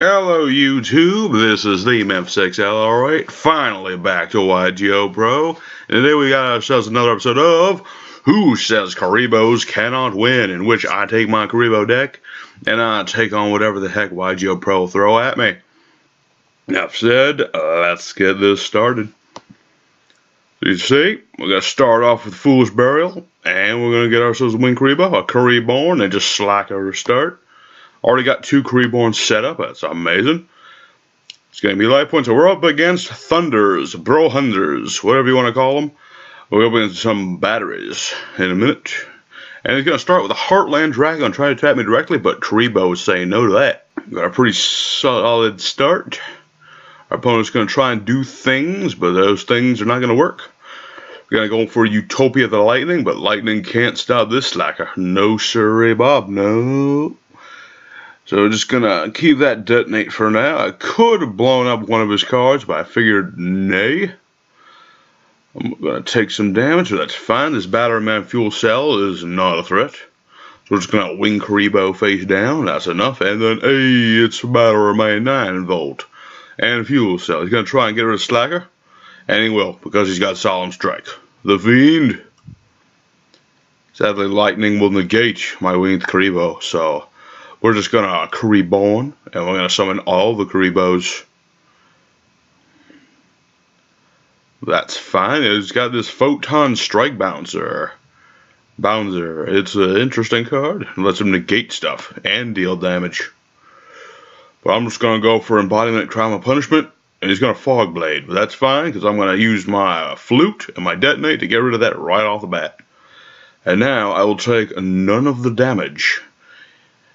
Hello YouTube, this is the Memphis XL, alright, finally back to YGO Pro, and today we got ourselves another episode of Who Says Kuribohs Cannot Win, in which I take my Kuriboh deck, and I take on whatever the heck YGO Pro will throw at me. Enough said, let's get this started. So you see, we're going to start off with Foolish Burial, and we're going to get ourselves a Wing Kuriboh, a Kuriboh, and just slack our start. Already got 2 Kuribohs set up. That's amazing. It's going to be life points. So we're up against Thunders, Brohunders, whatever you want to call them. We're up against some batteries in a minute. And he's going to start with a Heartland Dragon trying to attack me directly, but Kuriboh is saying no to that. Got a pretty solid start. Our opponent's going to try and do things, but those things are not going to work. We're going to go for Utopia the Lightning, but Lightning can't stop this slacker. No sirree, Bob, no. So we're just gonna keep that detonate for now. I could have blown up one of his cards, but I figured nay. I'm gonna take some damage, but that's fine. This Batterymen fuel cell is not a threat. So we're just gonna Wing Kuriboh face down. That's enough. And then, hey, it's Batterymen 9 volt and fuel cell. He's gonna try and get rid of Slacker, and he will because he's got Solemn Strike. The Fiend. Sadly, Lightning will negate my Winged Kuriboh, so we're just going to Kuriboh, and we're going to summon all the Kuribohs. That's fine. It's got this Photon Strike Bouncer. It's an interesting card. It lets him negate stuff and deal damage. But I'm just going to go for Embodiment, Crime, and Punishment, and he's going to Fog Blade. But that's fine, because I'm going to use my Flute and my Detonate to get rid of that right off the bat. And now I will take none of the damage.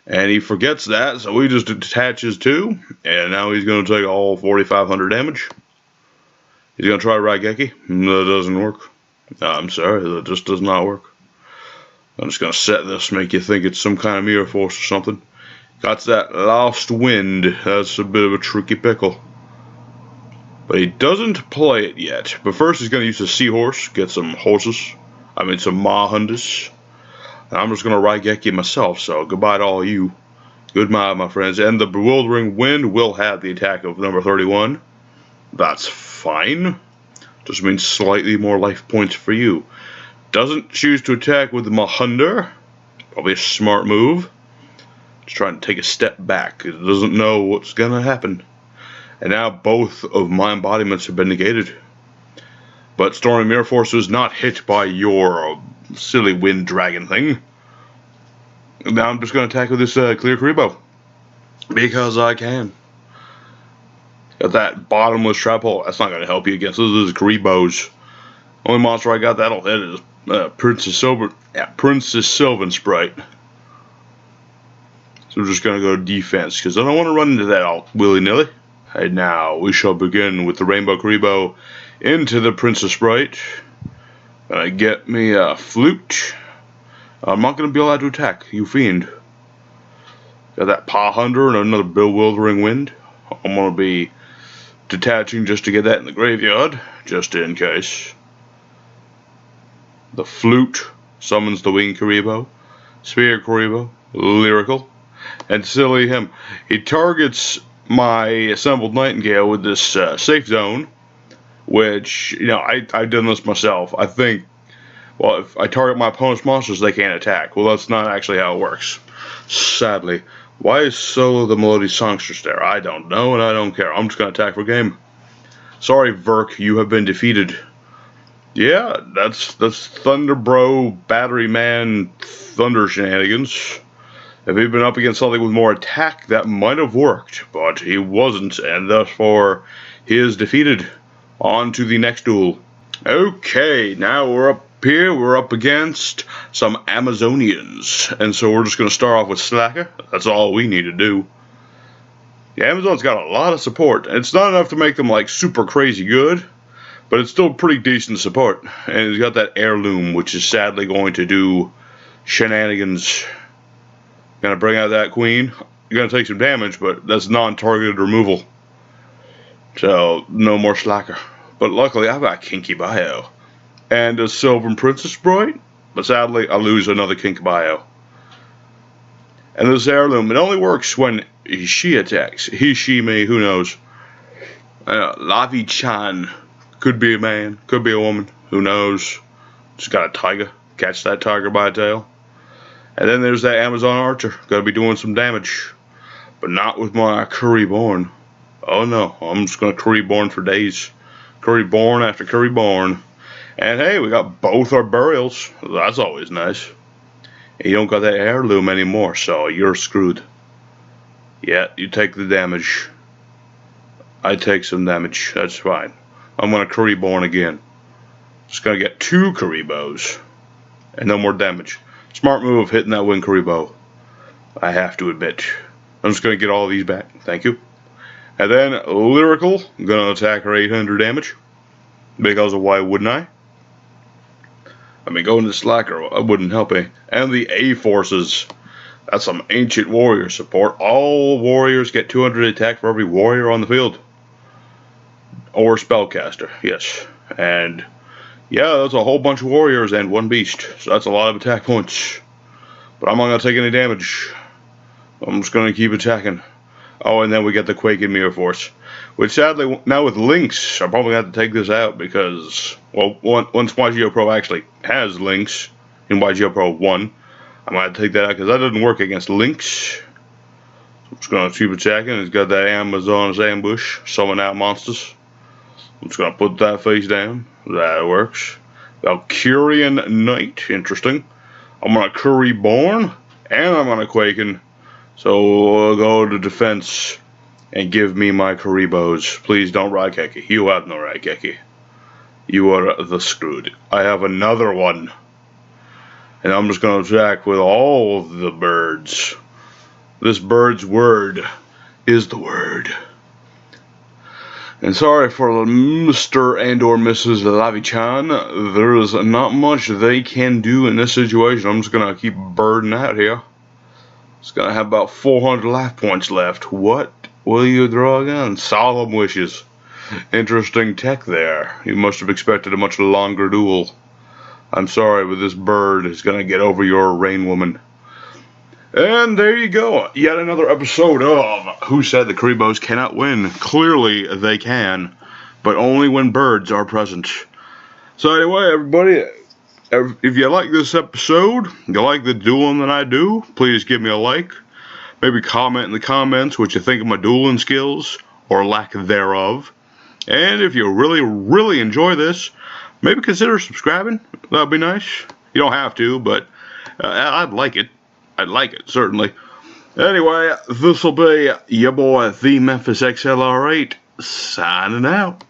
And he forgets that, so he just detaches 2, and now he's going to take all 4,500 damage. He's going to try Raigeki. That doesn't work. I'm sorry, that just does not work. I'm just going to set this, make you think it's some kind of mirror force or something. Got that Lost Wind. That's a bit of a tricky pickle. But he doesn't play it yet. But first he's going to use a Seahorse, get some horses. Some Mahundas. I'm just going to Raigeki myself, so goodbye to all you. Goodbye, my friends. And the Bewildering Wind will have the attack of number 31. That's fine. Just means slightly more life points for you. Doesn't choose to attack with the Mahunda. Probably a smart move. Just trying to take a step back. It doesn't know what's going to happen. And now both of my embodiments have been negated. But Stormy Mirror Force is not hit by your silly wind dragon thing. Now I'm just going to attack with this clear Kuriboh. Because I can. Got that bottomless trap hole. That's not going to help you against this. This is Kuribohs. Only monster I got that'll hit is Princess Sylvan Sprite. So we're just going to go defense. Because I don't want to run into that all willy-nilly. And now we shall begin with the Rainbow Kuriboh into the Princess Sprite. Gonna get me a Flute. I'm not gonna be allowed to attack, you fiend. Got that Pahunter and another Bewildering Wind. I'm gonna be detaching just to get that in the graveyard, just in case. The Flute summons the Wing Kuriboh, Spear Kuriboh, Lyrical, and silly him. He targets my Assembled Nightingale with this safe zone. Which, I've done this myself. I think, well, if I target my opponent's monsters, they can't attack. Well, that's not actually how it works. Sadly. Why is Solo the Melody Songstress there? I don't know, and I don't care. I'm just going to attack for game. Sorry, Verk, you have been defeated. Yeah, that's Thunder Bro, Batteryman, Thunder shenanigans. If he'd been up against something with more attack, that might have worked. But he wasn't, and therefore, he is defeated. On to the next duel. Okay, now we're up here. We're up against some Amazonians. And so we're just going to start off with Slacker. That's all we need to do. The Amazon's got a lot of support. It's not enough to make them like super crazy good, but it's still pretty decent support. And he's got that Heirloom, which is sadly going to do shenanigans. Gonna bring out that Queen. You're gonna take some damage, but that's non-targeted removal. So, no more Slacker. But luckily, I've got Kinky Bio. And a Sylvan Princess Sprite. But sadly, I lose another Kinky Bio. And this heirloom, it only works when she attacks. He, she, me, who knows. Lavi-chan. Could be a man, could be a woman, who knows. Just got a tiger. Catch that tiger by the tail. And then there's that Amazon archer. Gotta be doing some damage. But not with my Kuriboh. Oh no, I'm just gonna Kuriboh for days. Kuriboh after Kuriboh. And hey, we got both our burials. That's always nice. And you don't got that heirloom anymore, so you're screwed. Yeah, you take the damage. I take some damage, that's fine. I'm gonna Kuriboh again. Just gonna get 2 Kuribohs. And no more damage. Smart move hitting that wing Kuriboh. I have to admit. I'm just gonna get all of these back. Thank you. And then Lyrical. I'm gonna attack her 800 damage. Because of why wouldn't I? I mean, going to Slacker, I wouldn't help me. And the A-Forces. That's some ancient warrior support. All warriors get 200 attack for every warrior on the field. Or spellcaster, yes. And yeah, that's a whole bunch of warriors and 1 beast. So that's a lot of attack points. But I'm not going to take any damage. I'm just going to keep attacking. Oh, and then we get the Quake and Mirror Force. Which sadly, now with Lynx, I'm probably going to have to take this out because, well, once YGO Pro actually has Lynx in YGO Pro 1, I'm going to take that out because that doesn't work against Lynx. I'm just going to keep attacking. It's got that Amazon's ambush, summon out monsters. I'm just going to put that face down. That works. Valkyrian Knight, interesting. I'm going to Kuriboh, and I'm going to Quaken. So we'll go to defense and give me my Kuribohs. Please don't Raigeki. You have no Raigeki. You are the screwed. I have another one. And I'm just going to attack with all of the birds. This bird's word is the word. And sorry for Mr. and or Mrs. Lavi-chan. There is not much they can do in this situation. I'm just going to keep birding out here. It's going to have about 400 life points left. What will you draw again? Solemn wishes. Interesting tech there. You must have expected a much longer duel. I'm sorry, but this bird is going to get over your rain woman. And there you go. Yet another episode of Who Said the Kuribohs Cannot Win. Clearly they can, but only when birds are present. So anyway, everybody, if you like this episode, you like the dueling that I do, please give me a like. Maybe comment in the comments what you think of my dueling skills, or lack thereof. And if you really, really enjoy this, maybe consider subscribing. That'd be nice. You don't have to, but I'd like it. I'd like it, certainly. Anyway, this'll be your boy, the Memphis XLR8, signing out.